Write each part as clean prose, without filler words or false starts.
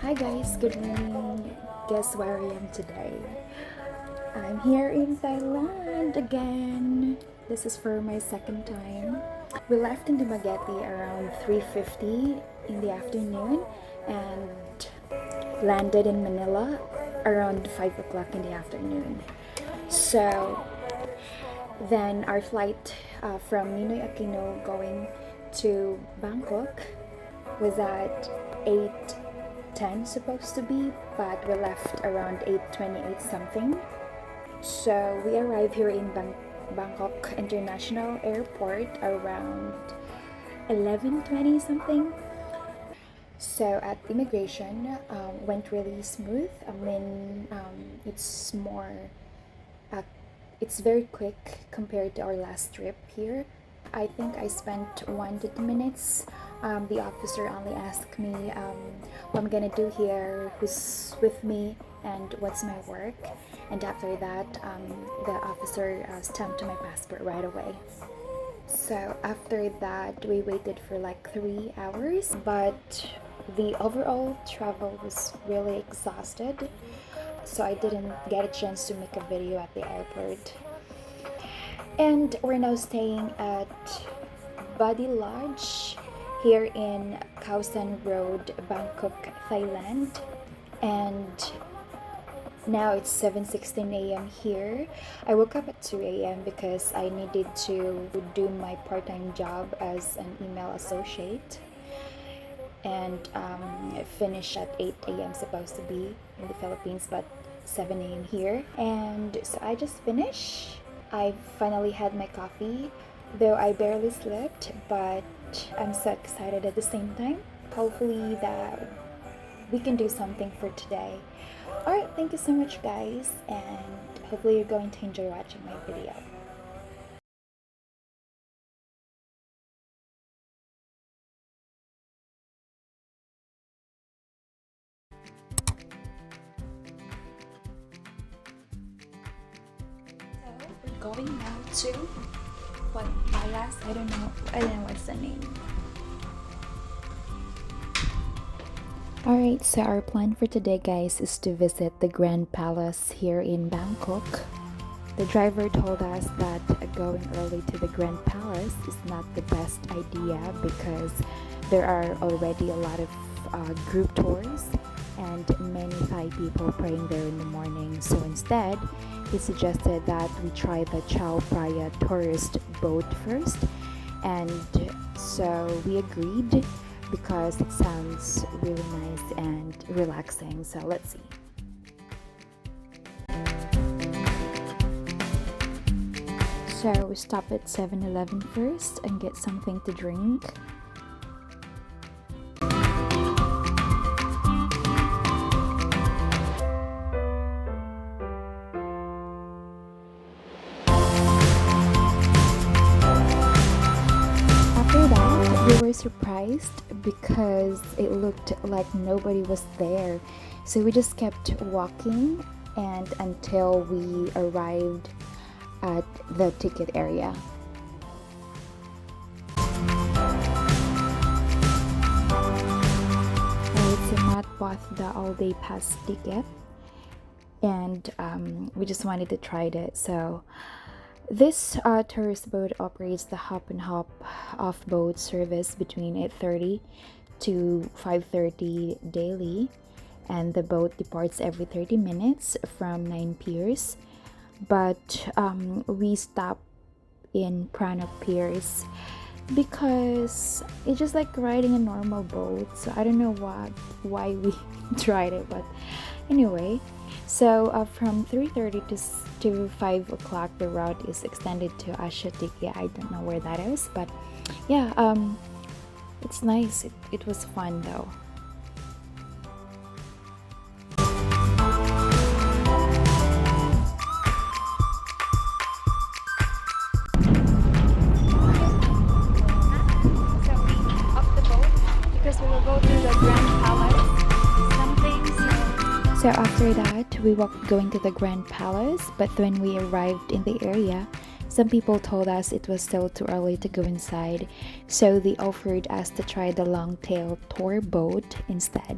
Hi guys, good morning. Guess where I am today? I'm here in Thailand again. This is for my second time. We left in Dumaguete around 3:50 in the afternoon and landed in Manila around 5 o'clock in the afternoon. So then our flight from Ninoy Aquino going to Bangkok was at 8:10 supposed to be, but we left around 8:28 something. So we arrived here in Bangkok International Airport around 11:20 something. So at immigration went really smooth. It's more uh, it's very quick compared to our last trip here. I think I spent 1 to 2 minutes. The officer only asked me what I'm gonna do here, who's with me, and what's my work. And after that, the officer stamped my passport right away. So after that, we waited for like 3 hours, but the overall travel was really exhausted, so I didn't get a chance to make a video at the airport. And we're now staying at Body Lodge here in Khao San Road, Bangkok, Thailand. And now it's 7:16 a.m. here. I woke up at 2 a.m. because I needed to do my part-time job as an email associate, and finish at 8 a.m. supposed to be in the Philippines, but 7 a.m. here. And so I just finished. I finally had my coffee, though I barely slept, but I'm so excited at the same time. Hopefully that we can do something for today. Alright, thank you so much guys, and hopefully you're going to enjoy watching my video. So we're going now to what palace? I don't know what's the name. Alright, so our plan for today guys is to visit the Grand Palace here in Bangkok. The driver told us that going early to the Grand Palace is not the best idea because there are already a lot of group tours and many Thai people praying there in the morning. So instead, he suggested that we try the Chao Phraya tourist boat first. And so we agreed because it sounds really nice and relaxing. So let's see. So we stop at 7-Eleven first and get something to drink. After that, we were surprised because it looked like nobody was there. So we just kept walking and until we arrived at the ticket area. So Matt bought the all-day pass ticket, and we just wanted to try it. So this tourist boat operates the hop and hop off boat service between 8:30 to 5:30 daily, and the boat departs every 30 minutes from 9 piers. But we stop in Phra piers because it's just like riding a normal boat. So I don't know why we tried it, but anyway. So from 3:30 to 5 o'clock, the route is extended to Ashatiki. I don't know where that is, but yeah, it's nice. It was fun though. So after that, we walked going to the Grand Palace, but when we arrived in the area, some people told us it was still too early to go inside, so they offered us to try the long-tail tour boat instead.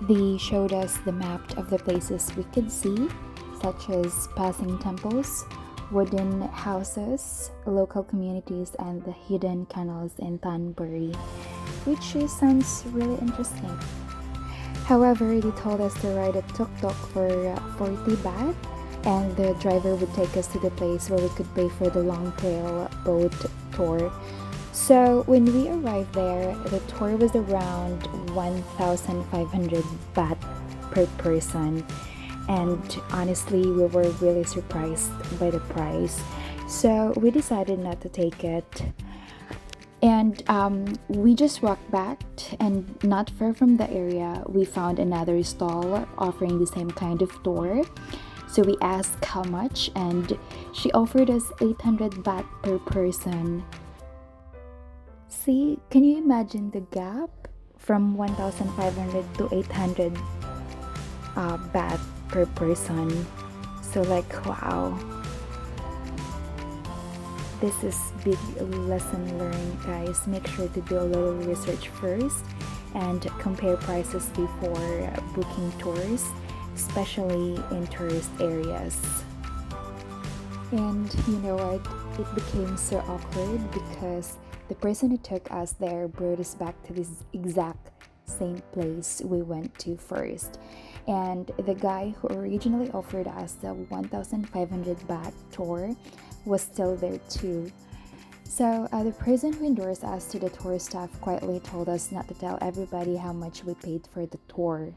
They showed us the map of the places we could see, such as passing temples, wooden houses, local communities, and the hidden canals in Tanbury, which sounds really interesting. However, they told us to ride a tuk-tuk for 40 baht, and the driver would take us to the place where we could pay for the long tail boat tour. So when we arrived there, the tour was around 1,500 baht per person. And honestly, we were really surprised by the price. So we decided not to take it. And we just walked back, and not far from the area, we found another stall offering the same kind of tour. So we asked how much, and she offered us 800 baht per person. See, can you imagine the gap from 1,500 to 800 baht per person? So like, wow. This is big lesson learned, guys. Make sure to do a little research first and compare prices before booking tours, especially in tourist areas. And you know what? It became so awkward because the person who took us there brought us back to this exact same place we went to first. And the guy who originally offered us the 1,500 baht tour was still there too. So the person who endorsed us to the tour staff quietly told us not to tell everybody how much we paid for the tour.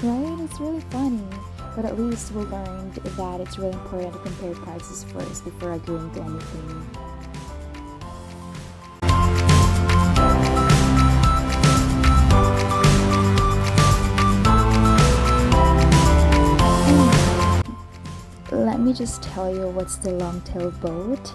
Right? It's really funny. But at least we learned that it's really important to compare prices first before agreeing to anything. Let me just tell you what's the long-tail boat.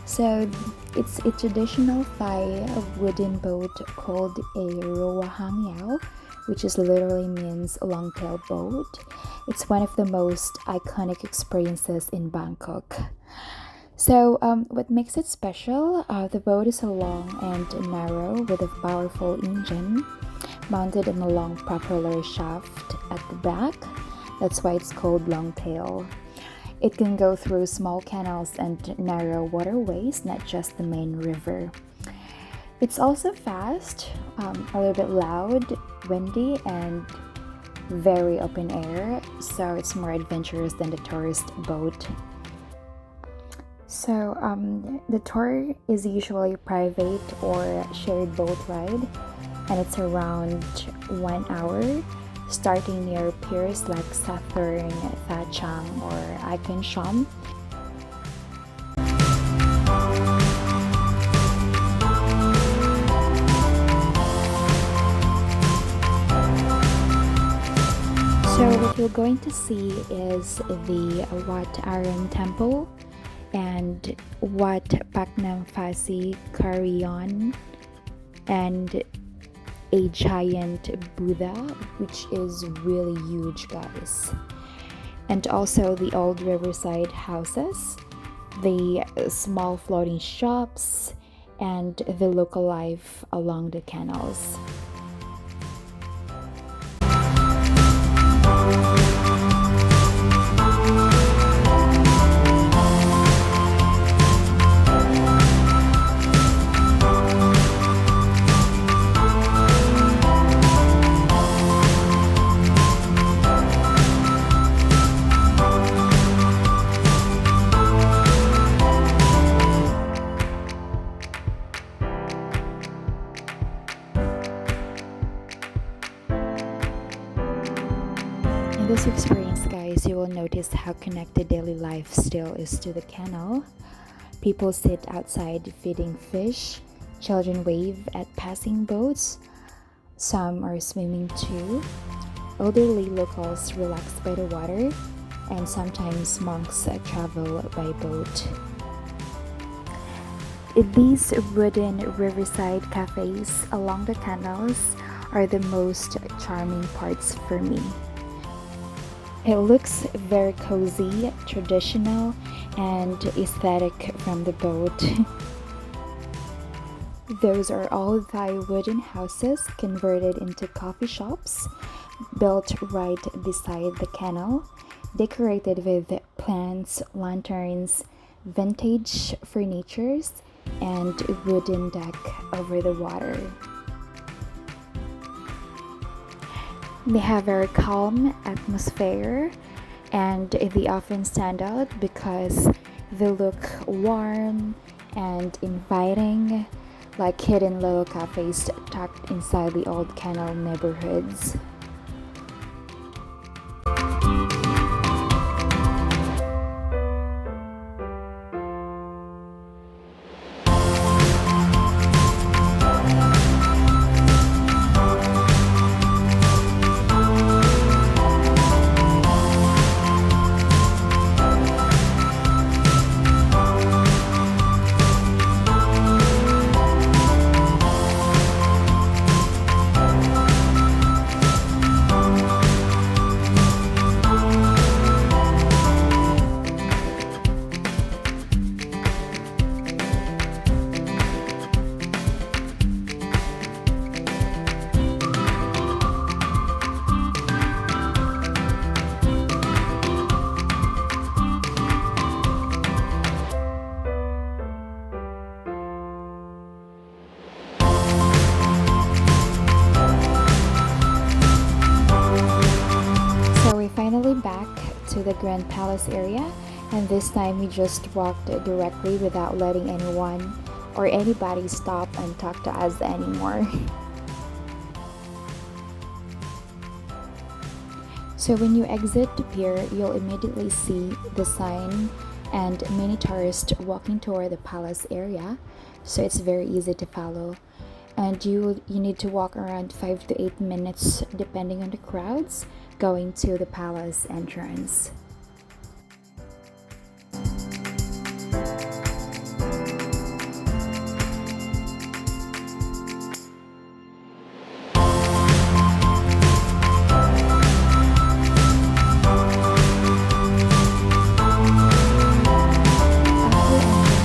So it's a traditional Thai wooden boat called a roa hangyao, which is literally means long-tail boat. It's one of the most iconic experiences in Bangkok. So what makes it special? The boat is long and narrow with a powerful engine mounted on a long propeller shaft at the back. That's why it's called long-tail. It can go through small canals and narrow waterways, not just the main river. It's also fast, a little bit loud, windy, and very open air, so it's more adventurous than the tourist boat. So the tour is usually a private or shared boat ride, and it's around 1 hour, starting near piers like Sathurn, Thachang, or Icon Sham. So what you're going to see is the Wat Arun Temple and Wat Paknam Phasi Karyon, and a giant Buddha, which is really huge, guys. And also the old riverside houses, the small floating shops, and the local life along the canals. In this experience, guys, you will notice how connected daily life still is to the canal. People sit outside feeding fish, children wave at passing boats, some are swimming too, elderly locals relax by the water, and sometimes monks travel by boat. These wooden riverside cafes along the canals are the most charming parts for me. It looks very cozy, traditional, and aesthetic from the boat. Those are all Thai wooden houses converted into coffee shops. built right beside the canal, decorated with plants, lanterns, vintage furnitures, and wooden deck over the water. They have a very calm atmosphere and they often stand out because they look warm and inviting, like hidden little cafes tucked inside the old canal neighborhoods. So we're finally back to the Grand Palace area, and this time we just walked directly without letting anyone or anybody stop and talk to us anymore. So when you exit the pier, you'll immediately see the sign and many tourists walking toward the palace area, so it's very easy to follow. And you need to walk around 5 to 8 minutes depending on the crowds going to the palace entrance.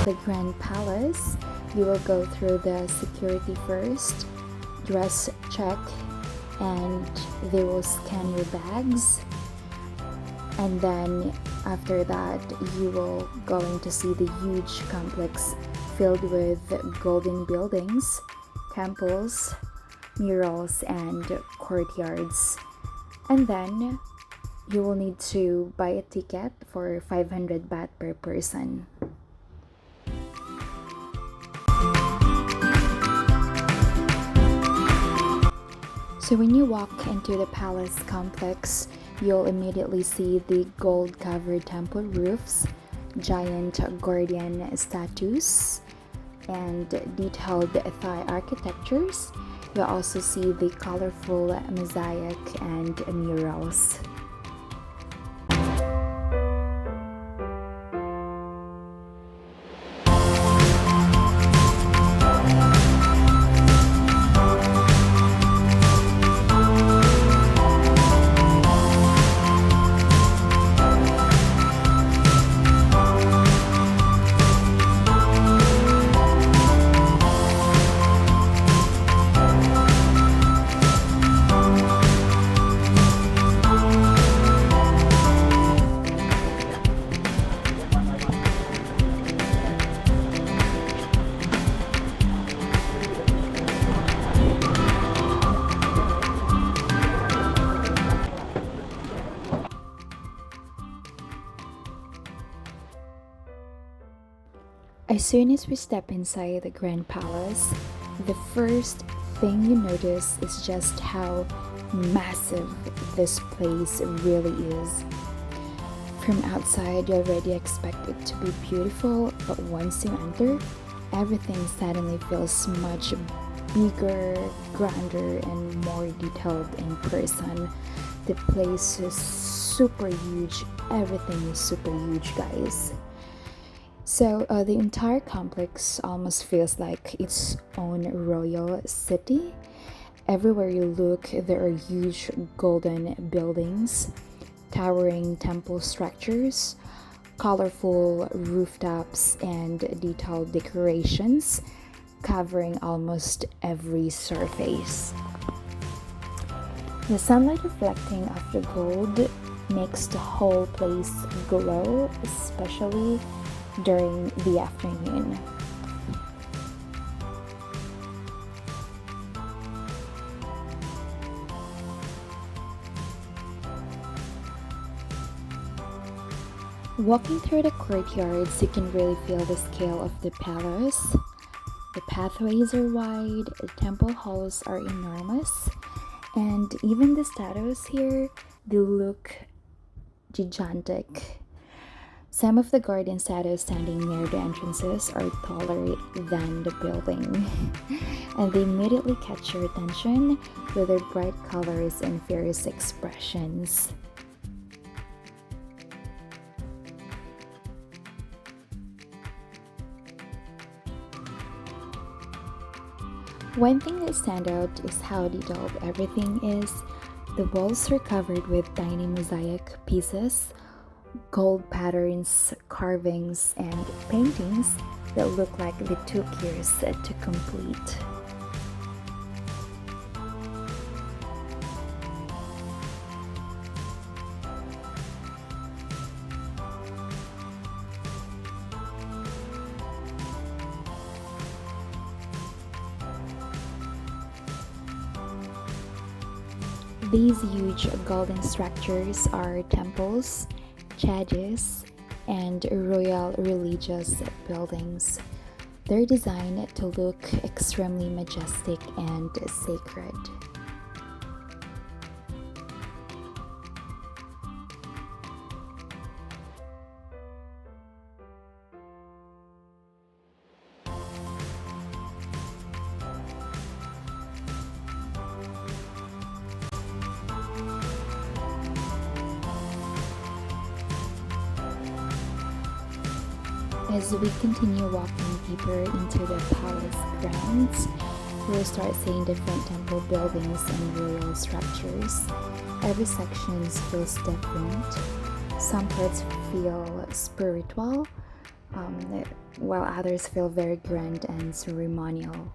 The Grand Palace, you will go through the security first, dress check, and they will scan your bags. And then after that, you will going to see the huge complex filled with golden buildings, temples, murals, and courtyards. And then you will need to buy a ticket for 500 baht per person. So when you walk into the palace complex, you'll immediately see the gold-covered temple roofs, giant guardian statues, and detailed Thai architectures. You'll also see the colorful mosaic and murals. As soon as we step inside the Grand Palace, the first thing you notice is just how massive this place really is. From outside, you already expect it to be beautiful, but once you enter, everything suddenly feels much bigger, grander, and more detailed in person. The place is super huge. Everything is super huge, guys. So the entire complex almost feels like its own royal city. Everywhere you look, there are huge golden buildings, towering temple structures, colorful rooftops, and detailed decorations covering almost every surface. The sunlight reflecting off the gold makes the whole place glow, especially during the afternoon. Walking through the courtyards, you can really feel the scale of the palace. The pathways are wide, the temple halls are enormous, and even the statues here, they look gigantic. Some of the garden statues standing near the entrances are taller than the building, and they immediately catch your attention with their bright colors and fierce expressions. One thing that stands out is how detailed everything is. The walls are covered with tiny mosaic pieces, gold patterns, carvings, and paintings that look like they took years to complete. These huge golden structures are temples, chedis, and royal religious buildings. They're designed to look extremely majestic and sacred. As we continue walking deeper into the palace grounds, we'll start seeing different temple buildings and royal structures. Every section feels different. Some parts feel spiritual, while others feel very grand and ceremonial.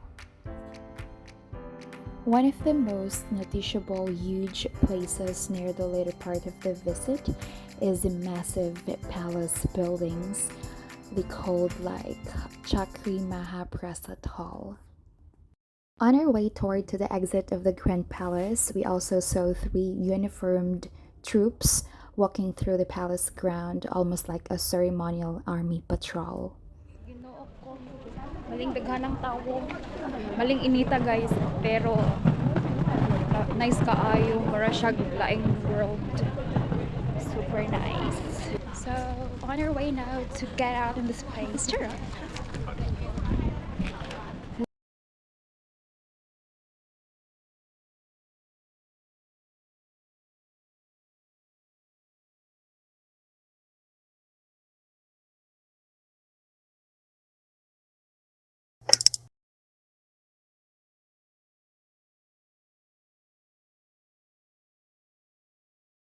One of the most noticeable huge places near the later part of the visit is the massive palace buildings. They called like Chakri Mahaprasad Hall. On our way toward to the exit of the Grand Palace, we also saw three uniformed troops walking through the palace ground almost like a ceremonial army patrol. Ginoo ko. Maling daghan ng tawo. Maling inita guys, pero nice kaayo para siya laing world. Super nice. So on our way now to get out in this place. Tara.